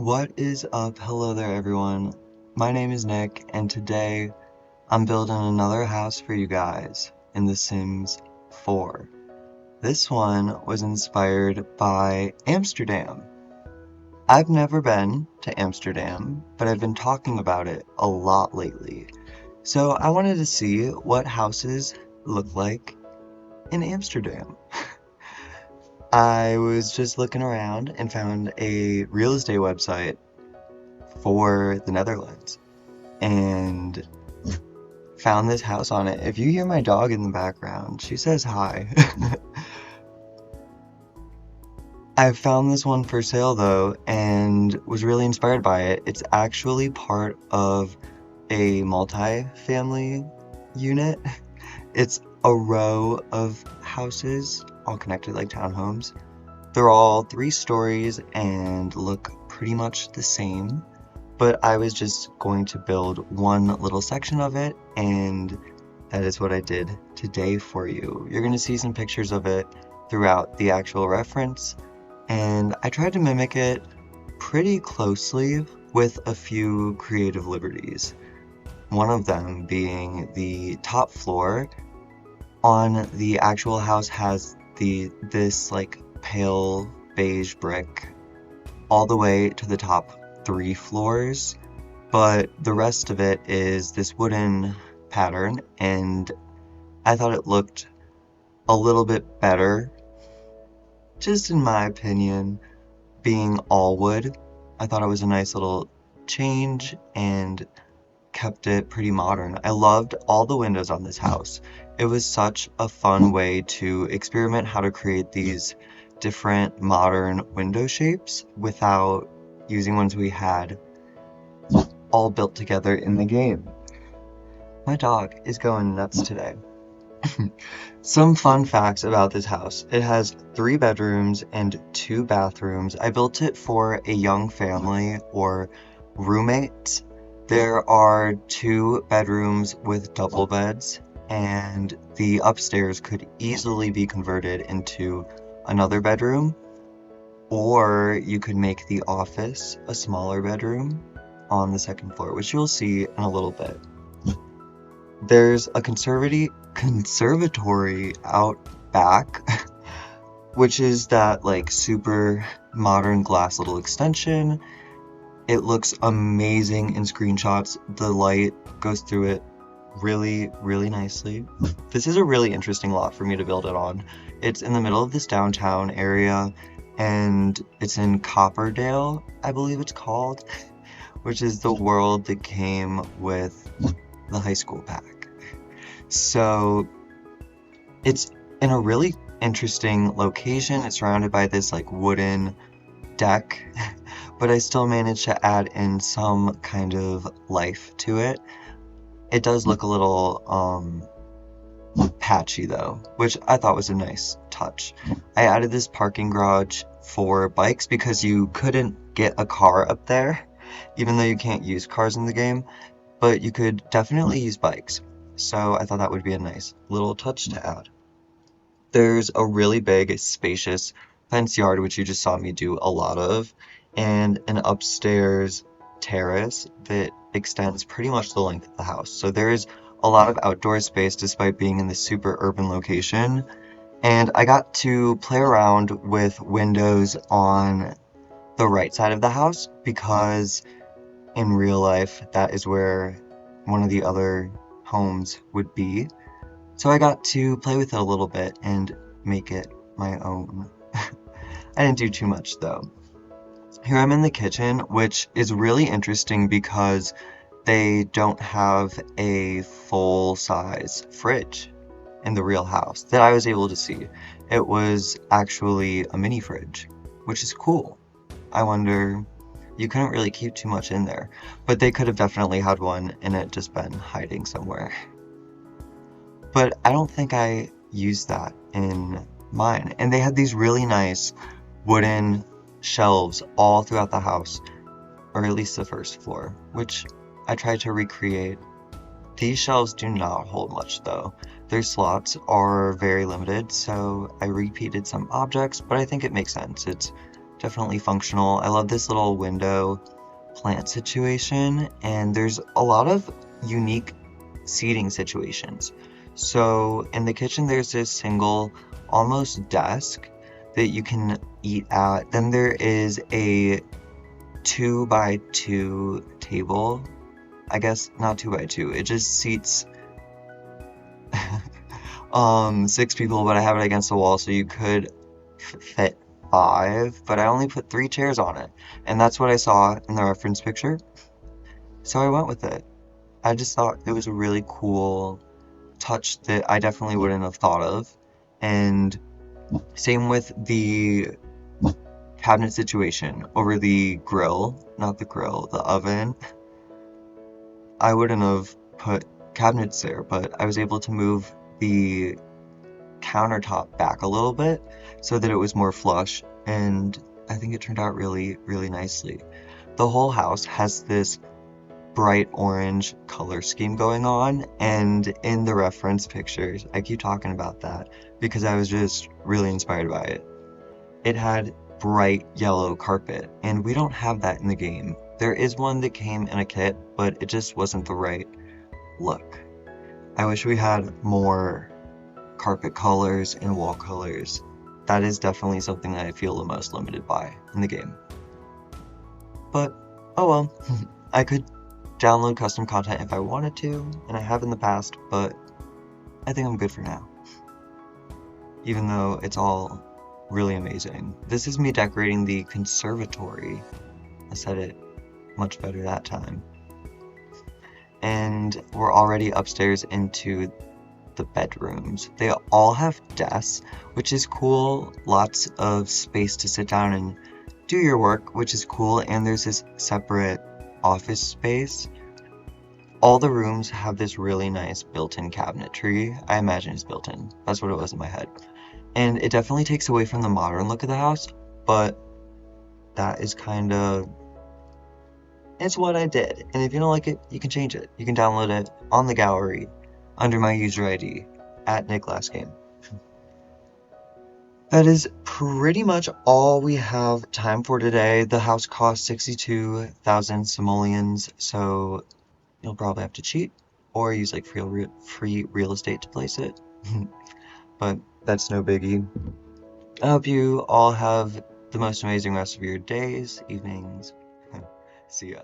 What is up? Hello there, everyone. My name is Nick, and today I'm building another house for you guys in The Sims 4. This one was inspired by Amsterdam. I've never been to Amsterdam, but I've been talking about it a lot lately. So I wanted to see what houses look like in Amsterdam. I was just looking around and found a real estate website for the Netherlands and found this house on it. If you hear my dog in the background, she says hi. I found this one for sale though and was really inspired by it. It's actually part of a multi-family unit. It's a row of houses all connected like townhomes. They're all 3 stories and look pretty much the same, but I was just going to build one little section of it, and that is what I did today for you. You're going to see some pictures of it throughout the actual reference, and I tried to mimic it pretty closely with a few creative liberties. One of them being the top floor on the actual house has this like pale beige brick all the way to the top 3 floors, but the rest of it is this wooden pattern, and I thought it looked a little bit better, just in my opinion, being all wood. I thought it was a nice little change and kept it pretty modern. I loved all the windows on this house. It was such a fun way to experiment how to create these different modern window shapes without using ones we had all built together in the game. My dog is going nuts today. Some fun facts about this house. It has 3 bedrooms and 2 bathrooms. I built it for a young family or roommates. There are 2 bedrooms with double beds, and the upstairs could easily be converted into another bedroom, or you could make the office a smaller bedroom on the 2nd floor, which you'll see in a little bit. There's a conservatory out back, which is that like super modern glass little extension. It looks amazing in screenshots. The light goes through it really, really nicely. This is a really interesting lot for me to build it on. It's in the middle of this downtown area, and it's in Copperdale, I believe it's called, which is the world that came with the high school pack. So it's in a really interesting location. It's surrounded by this like wooden deck, but I still managed to add in some kind of life to it. It does look a little patchy though, which I thought was a nice touch. I added this parking garage for bikes because you couldn't get a car up there, even though you can't use cars in the game, but you could definitely use bikes. So I thought that would be a nice little touch to add. There's a really big, spacious fence yard, which you just saw me do a lot of, and an upstairs terrace that extends pretty much the length of the house. So there is a lot of outdoor space despite being in this super urban location. And I got to play around with windows on the right side of the house because in real life that is where one of the other homes would be. So I got to play with it a little bit and make it my own. I didn't do too much though. Here I'm in the kitchen, which is really interesting because they don't have a full-size fridge in the real house that I was able to see. It was actually a mini fridge, which is cool. I wonder, you couldn't really keep too much in there, but they could have definitely had one and it just been hiding somewhere. But I don't think I used that in mine. And they had these really nice wooden shelves all throughout the house, or at least the 1st floor, which I tried to recreate. These shelves do not hold much though. Their slots are very limited, so I repeated some objects, but I think it makes sense. It's definitely functional. I love this little window plant situation, and there's a lot of unique seating situations. So in the kitchen, there's this single, almost desk that you can eat at. Then there is a 2 by 2 table. I guess not 2 by 2. It just seats 6 people, but I have it against the wall, so you could fit 5. But I only put 3 chairs on it, and that's what I saw in the reference picture. So I went with it. I just thought it was a really cool touch that I definitely wouldn't have thought of. And same with the cabinet situation over the grill, not the grill, the oven. I wouldn't have put cabinets there, but I was able to move the countertop back a little bit so that it was more flush, and I think it turned out really, really nicely. The whole house has this bright orange color scheme going on, and in the reference pictures, I keep talking about that because I was just really inspired by it. It had bright yellow carpet, and we don't have that in the game. There is one that came in a kit, but it just wasn't the right look. I wish we had more carpet colors and wall colors. That is definitely something that I feel the most limited by in the game. But, oh well. I could download custom content if I wanted to, and I have in the past, but I think I'm good for now. Even though it's all really amazing. This is me decorating the conservatory. I said it much better that time. And we're already upstairs into the bedrooms. They all have desks, which is cool. Lots of space to sit down and do your work, which is cool. And there's this separate office space. All the rooms have this really nice built-in cabinetry. I imagine it's built-in. That's what it was in my head. And it definitely takes away from the modern look of the house, but that is kind of, it's what I did. And if you don't like it, you can change it. You can download it on the gallery under my user ID at @NickLastGame. That is pretty much all we have time for today. The house cost 62,000 simoleons, so you'll probably have to cheat or use like free real estate to place it. But that's no biggie. I hope you all have the most amazing rest of your days, evenings. See ya.